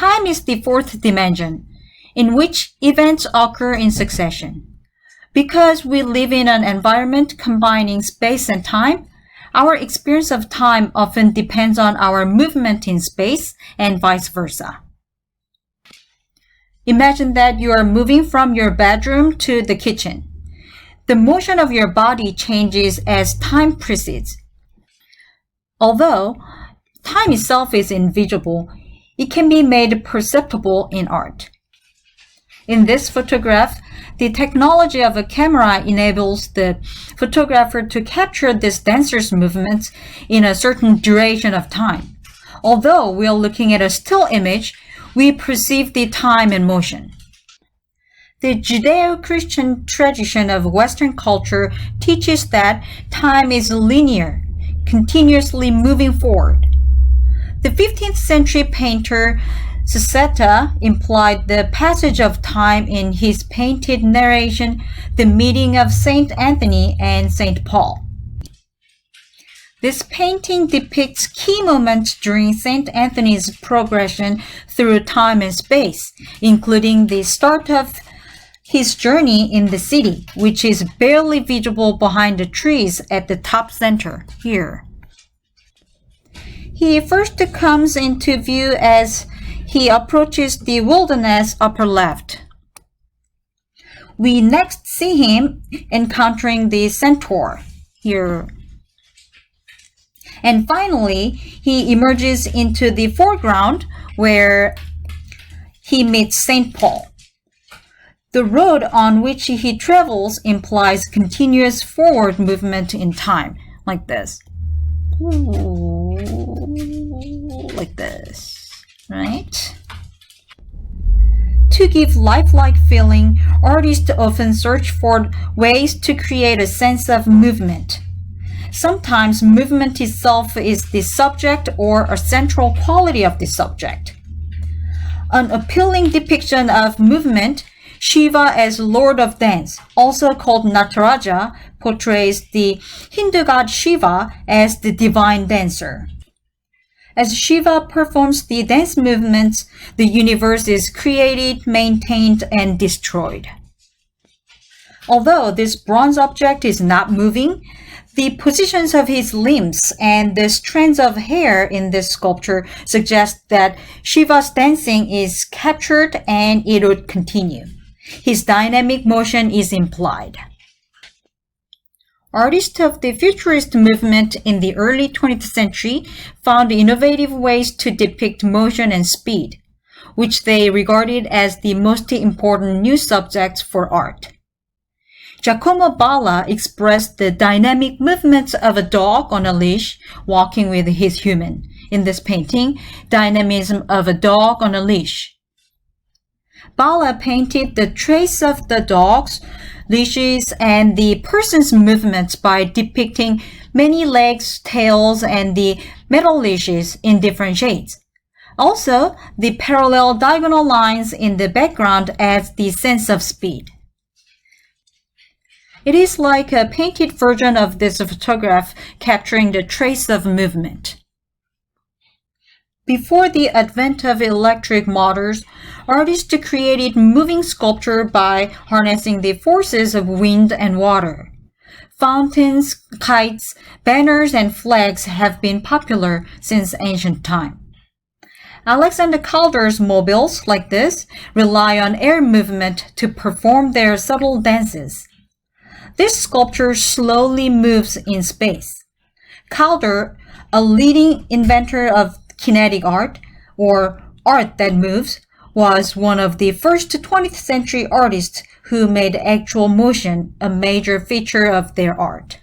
time is the fourth dimension, in which events occur in succession. Because we live in an environment combining space and time, our experience of time often depends on our movement in space and vice versa. Imagine that you are moving from your bedroom to the kitchen. The motion of your body changes as time precedes. Although time itself is invisible, it can be made perceptible in art. In this photograph, the technology of a camera enables the photographer to capture this dancer's movements in a certain duration of time. Although we are looking at a still image, we perceive the time and motion. The Judeo-Christian tradition of Western culture teaches that time is linear, continuously moving forward. The 15th century painter Sasetta implied the passage of time in his painted narration, The Meeting of Saint Anthony and Saint Paul. This painting depicts key moments during Saint Anthony's progression through time and space, including the start of his journey in the city, which is barely visible behind the trees at the top center here. He first comes into view as he approaches the wilderness upper left. We next see him encountering the centaur here. And finally, he emerges into the foreground where he meets St. Paul. The road on which he travels implies continuous forward movement in time, like this. Like this, right? To give lifelike feeling, artists often search for ways to create a sense of movement. Sometimes movement itself is the subject or a central quality of the subject. An appealing depiction of movement, Shiva as Lord of Dance, also called Nataraja, portrays the Hindu god Shiva as the divine dancer. As Shiva performs the dance movements, the universe is created, maintained, and destroyed. Although this bronze object is not moving, the positions of his limbs and the strands of hair in this sculpture suggest that Shiva's dancing is captured and it would continue. His dynamic motion is implied. Artists of the Futurist movement in the early 20th century found innovative ways to depict motion and speed, which they regarded as the most important new subjects for art. Giacomo Balla expressed the dynamic movements of a dog on a leash walking with his human. In this painting, Dynamism of a Dog on a Leash. Balla painted the trace of the dog's leashes and the person's movements by depicting many legs, tails, and the metal leashes in different shades. Also, the parallel diagonal lines in the background adds the sense of speed. It is like a painted version of this photograph capturing the trace of movement. Before the advent of electric motors, artists created moving sculpture by harnessing the forces of wind and water. Fountains, kites, banners, and flags have been popular since ancient time. Alexander Calder's mobiles, like this, rely on air movement to perform their subtle dances. This sculpture slowly moves in space. Calder, a leading inventor of kinetic art, or art that moves, was one of the first 20th century artists who made actual motion a major feature of their art.